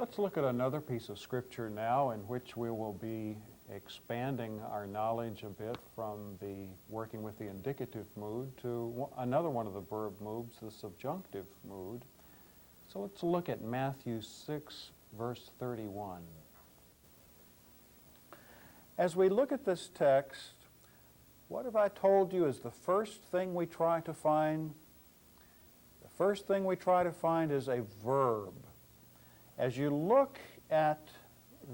Let's look at another piece of scripture now in which we will be expanding our knowledge a bit from the working with the indicative mood to another one of the verb moods, the subjunctive mood. So let's look at Matthew 6, verse 31. As we look at this text, what have I told you is the first thing we try to find? The first thing we try to find is a verb. As you look at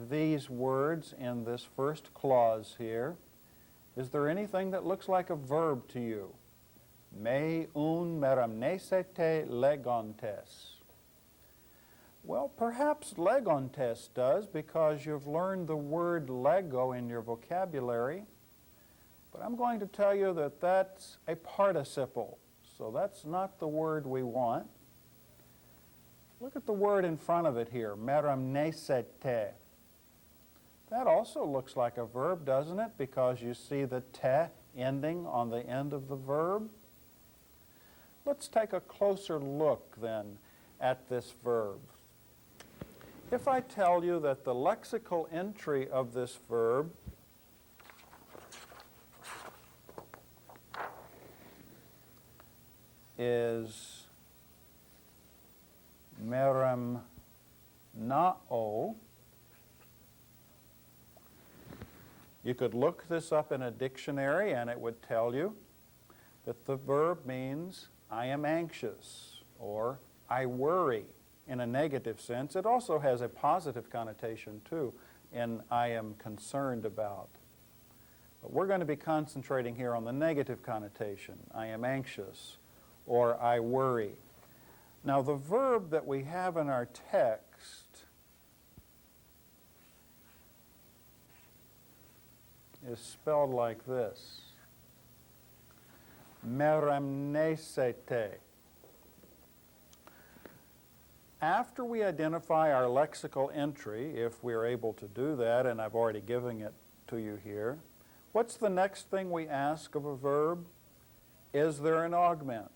these words in this first clause here, is there anything that looks like a verb to you? Me un meramnesete legontes. Well, perhaps legontes does because you've learned the word lego in your vocabulary, but I'm going to tell you that that's a participle, so that's not the word we want. Look at the word in front of it here, meramnesete. That also looks like a verb, doesn't it? Because you see the te ending on the end of the verb. Let's take a closer look then at this verb. If I tell you that the lexical entry of this verb is meramnao, you could look this up in a dictionary and it would tell you that the verb means I am anxious or I worry in a negative sense. It also has a positive connotation too in I am concerned about. But we're going to be concentrating here on the negative connotation, I am anxious or I worry. Now the verb that we have in our text is spelled like this, meramnesete. After we identify our lexical entry, if we're able to do that, and I've already given it to you here, what's the next thing we ask of a verb? Is there an augment?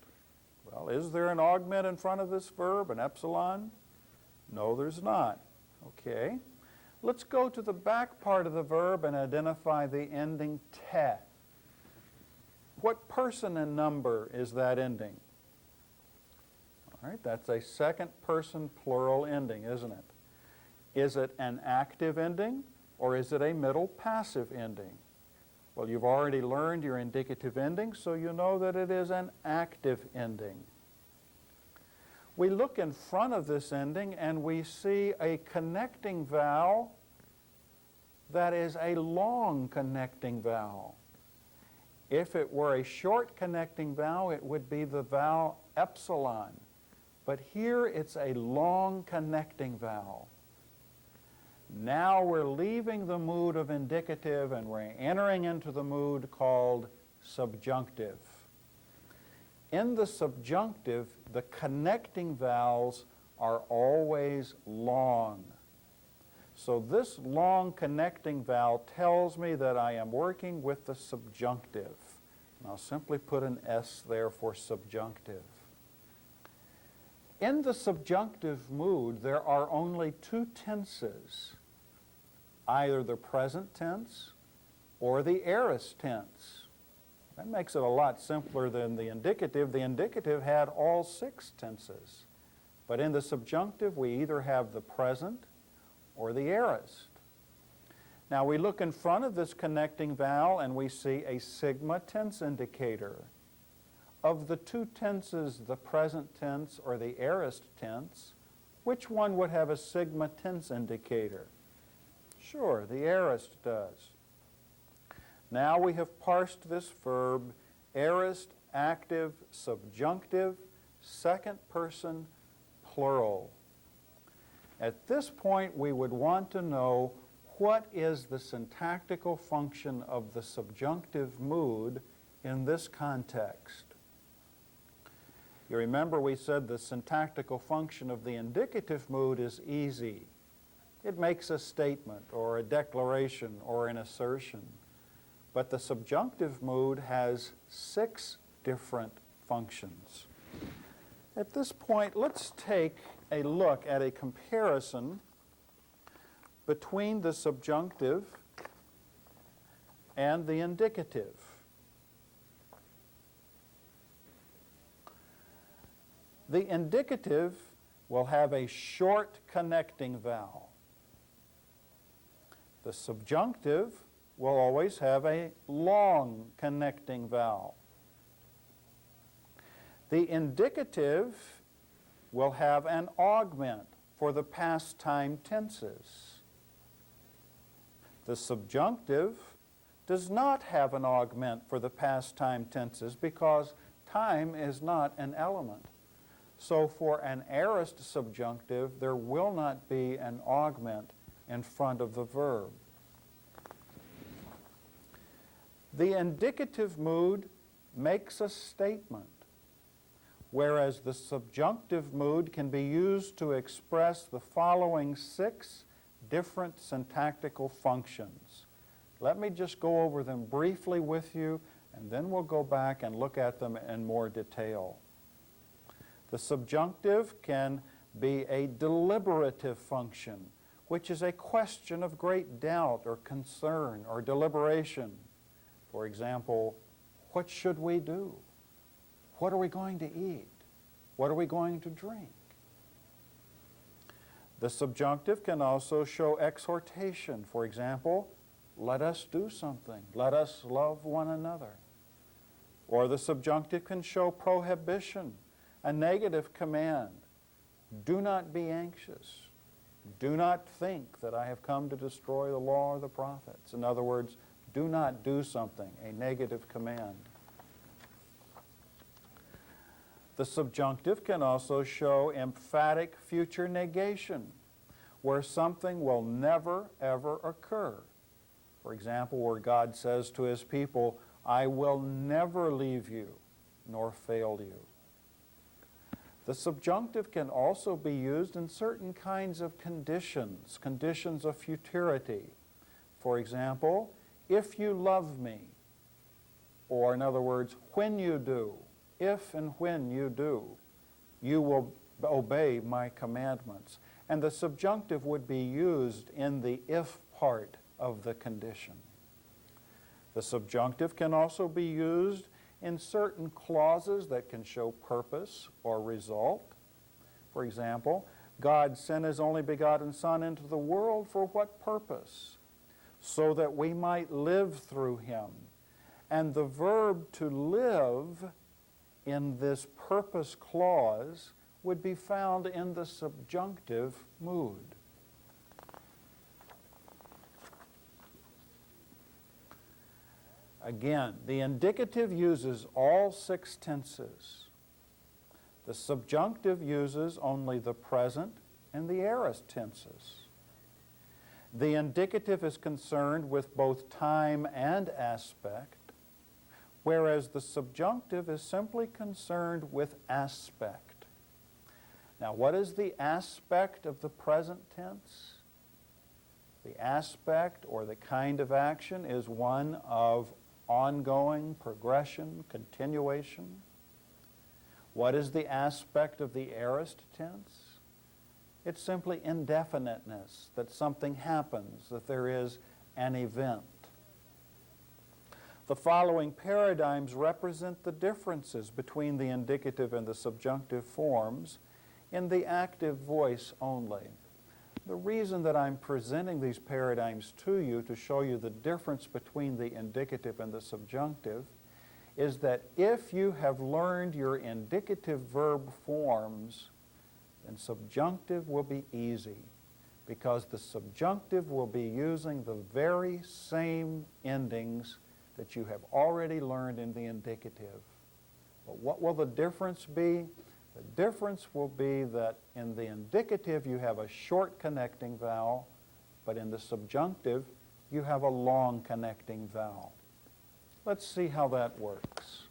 Well, is there an augment in front of this verb, an epsilon? No, there's not. Okay. Let's go to the back part of the verb and identify the ending te. What person and number is that ending? All right, that's a second person plural ending, isn't it? Is it an active ending or is it a middle passive ending? Well, you've already learned your indicative ending, so you know that it is an active ending. We look in front of this ending and we see a connecting vowel that is a long connecting vowel. If it were a short connecting vowel, it would be the vowel epsilon. But here it's a long connecting vowel. Now we're leaving the mood of indicative and we're entering into the mood called subjunctive. In the subjunctive, the connecting vowels are always long. So this long connecting vowel tells me that I am working with the subjunctive. And I'll simply put an S there for subjunctive. In the subjunctive mood, there are only two tenses, either the present tense or the aorist tense. That makes it a lot simpler than the indicative. The indicative had all 6 tenses. But in the subjunctive, we either have the present or the aorist. Now we look in front of this connecting vowel and we see a sigma tense indicator. Of the two tenses, the present tense or the aorist tense, which one would have a sigma tense indicator? Sure, the aorist does. Now we have parsed this verb, aorist, active, subjunctive, second person, plural. At this point, we would want to know what is the syntactical function of the subjunctive mood in this context. You remember we said the syntactical function of the indicative mood is easy. It makes a statement or a declaration or an assertion. But the subjunctive mood has 6 different functions. At this point, let's take a look at a comparison between the subjunctive and the indicative. The indicative will have a short connecting vowel. The subjunctive will always have a long connecting vowel. The indicative will have an augment for the past time tenses. The subjunctive does not have an augment for the past time tenses because time is not an element. So for an aorist subjunctive, there will not be an augment in front of the verb. The indicative mood makes a statement, whereas the subjunctive mood can be used to express the following 6 different syntactical functions. Let me just go over them briefly with you, and then we'll go back and look at them in more detail. The subjunctive can be a deliberative function, which is a question of great doubt or concern or deliberation. For example, what should we do? What are we going to eat? What are we going to drink? The subjunctive can also show exhortation. For example, let us do something. Let us love one another. Or the subjunctive can show prohibition, a negative command. Do not be anxious. Do not think that I have come to destroy the law or the prophets. In other words, do not do something, a negative command. The subjunctive can also show emphatic future negation, where something will never, ever occur. For example, where God says to his people, I will never leave you nor fail you. The subjunctive can also be used in certain kinds of conditions, conditions of futurity. For example, if you love me, or in other words, when you do, if and when you do, you will obey my commandments. And the subjunctive would be used in the if part of the condition. The subjunctive can also be used in certain clauses that can show purpose or result. For example, God sent his only begotten Son into the world for what purpose? So that we might live through him. And the verb to live in this purpose clause would be found in the subjunctive mood. Again, the indicative uses all 6 tenses. The subjunctive uses only the present and the aorist tenses. The indicative is concerned with both time and aspect, whereas the subjunctive is simply concerned with aspect. Now, what is the aspect of the present tense? The aspect or the kind of action is one of ongoing, progression, continuation. What is the aspect of the aorist tense? It's simply indefiniteness, that something happens, that there is an event. The following paradigms represent the differences between the indicative and the subjunctive forms in the active voice only. The reason that I'm presenting these paradigms to you to show you the difference between the indicative and the subjunctive is that if you have learned your indicative verb forms, then subjunctive will be easy, because the subjunctive will be using the very same endings that you have already learned in the indicative. But what will the difference be? The difference will be that in the indicative you have a short connecting vowel, but in the subjunctive you have a long connecting vowel. Let's see how that works.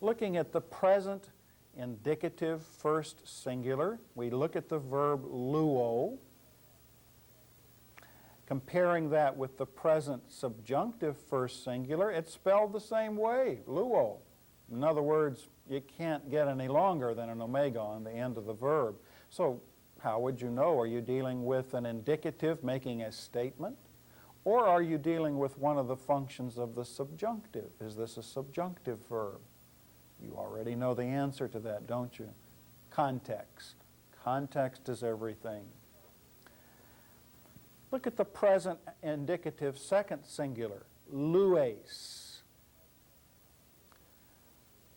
Looking at the present indicative first singular, we look at the verb luo. Comparing that with the present subjunctive first singular, it's spelled the same way, luo. In other words, you can't get any longer than an omega on the end of the verb. So How would you know? Are you dealing with an indicative making a statement? Or are you dealing with one of the functions of the subjunctive? Is this a subjunctive verb? You already know the answer to that, don't you? Context. Context is everything. Look at the present indicative second singular, lues.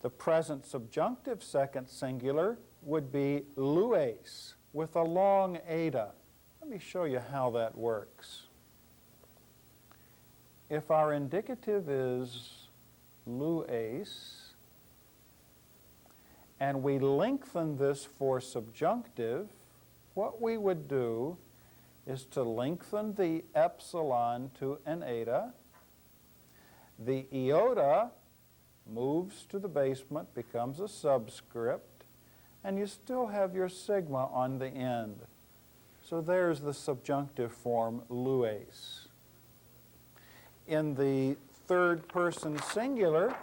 The present subjunctive second singular would be lues with a long eta. Let me show you how that works. If our indicative is lues, and we lengthen this for subjunctive, what we would do is to lengthen the epsilon to an eta. The iota moves to the basement, becomes a subscript, and you still have your sigma on the end. So there's the subjunctive form lues. In the third person singular,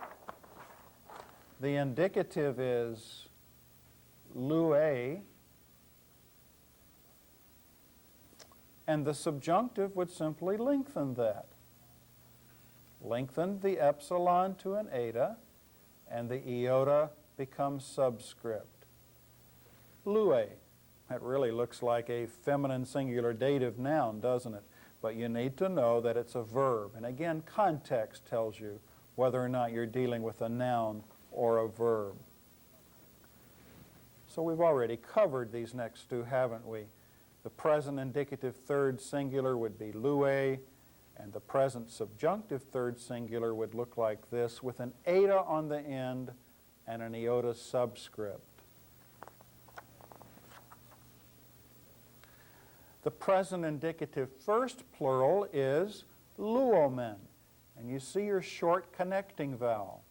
the indicative is lue, and the subjunctive would simply lengthen that. Lengthen the epsilon to an eta, and the iota becomes subscript. Lue. That really looks like a feminine singular dative noun, doesn't it? But you need to know that it's a verb. And again, context tells you whether or not you're dealing with a noun or a verb. So we've already covered these next two, haven't we? The present indicative third singular would be lue, and the present subjunctive third singular would look like this with an eta on the end and an iota subscript. The present indicative first plural is luomen, and you see your short connecting vowel.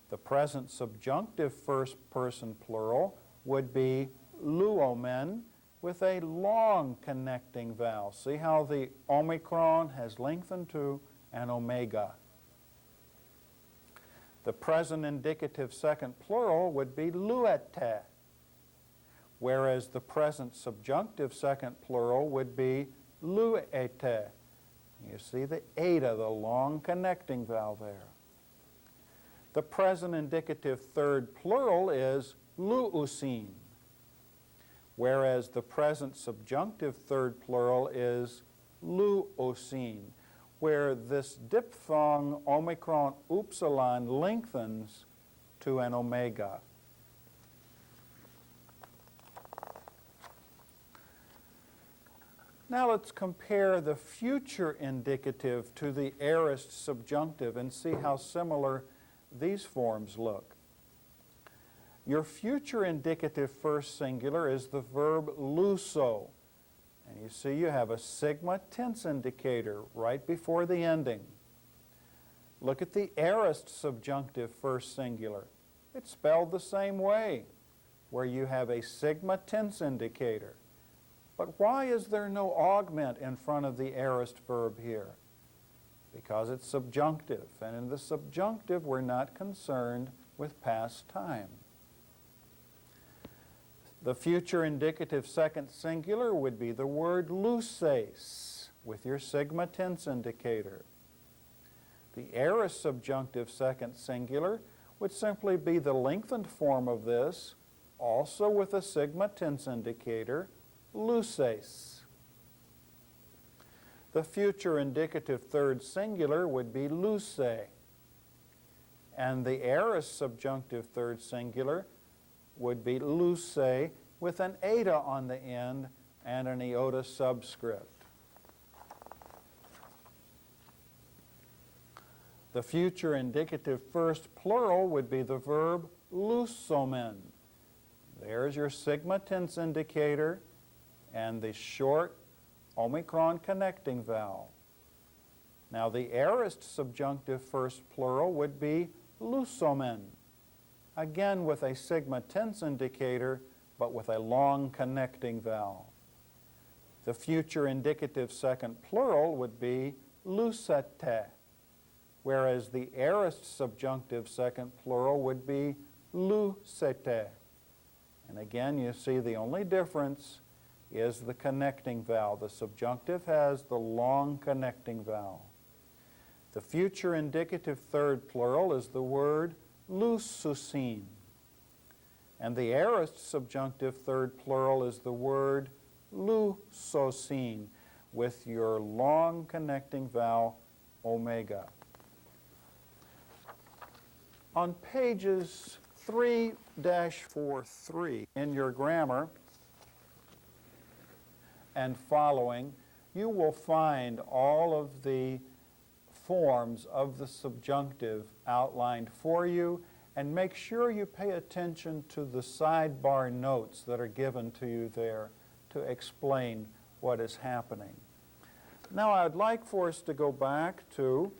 The present subjunctive first person plural would be luomen with a long connecting vowel. See how the omicron has lengthened to an omega. The present indicative second plural would be luete, whereas the present subjunctive second plural would be luete. You see the eta, the long connecting vowel there. The present indicative third plural is luusin, whereas the present subjunctive third plural is luosin, where this diphthong omicron upsilon lengthens to an omega. Now let's compare the future indicative to the aorist subjunctive and see how similar these forms look. Your future indicative first singular is the verb luso. And you see you have a sigma tense indicator right before the ending. Look at the aorist subjunctive first singular. It's spelled the same way, where you have a sigma tense indicator. But why is there no augment in front of the aorist verb here? Because it's subjunctive, and in the subjunctive we're not concerned with past time. The future indicative second singular would be the word luces with your sigma tense indicator. The aorist subjunctive second singular would simply be the lengthened form of this, also with a sigma tense indicator, luces. The future indicative third singular would be luce, and the aorist subjunctive third singular would be luce with an eta on the end and an iota subscript. The future indicative first plural would be the verb lusomen. There's your sigma tense indicator and the short omicron connecting vowel. Now the aorist subjunctive first plural would be lusomen, again with a sigma tense indicator, but with a long connecting vowel. The future indicative second plural would be lucete, whereas the aorist subjunctive second plural would be lucete. And again, you see the only difference is the connecting vowel. The subjunctive has the long connecting vowel. The future indicative third plural is the word lususin. And the aorist subjunctive third plural is the word lusosin, with your long connecting vowel omega. On pages 3-43 in your grammar and following, you will find all of the forms of the subjunctive outlined for you, and make sure you pay attention to the sidebar notes that are given to you there to explain what is happening. Now I'd like for us to go back to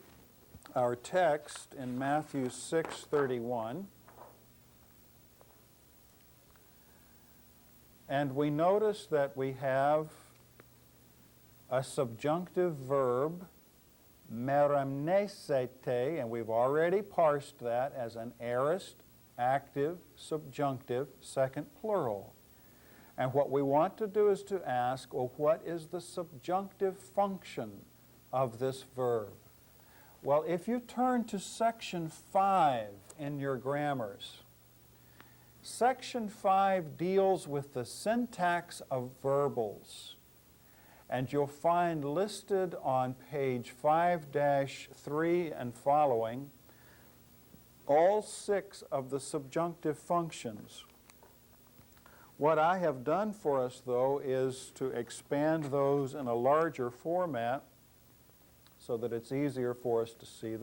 our text in Matthew 6:31. And we notice that we have a subjunctive verb, meramnesete, and we've already parsed that as an aorist, active, subjunctive, second plural. And what we want to do is to ask, well, what is the subjunctive function of this verb? Well, if you turn to section 5 in your grammars, section 5 deals with the syntax of verbals. And you'll find listed on page 5-3 and following all 6 of the subjunctive functions. What I have done for us, though, is to expand those in a larger format so that it's easier for us to see them.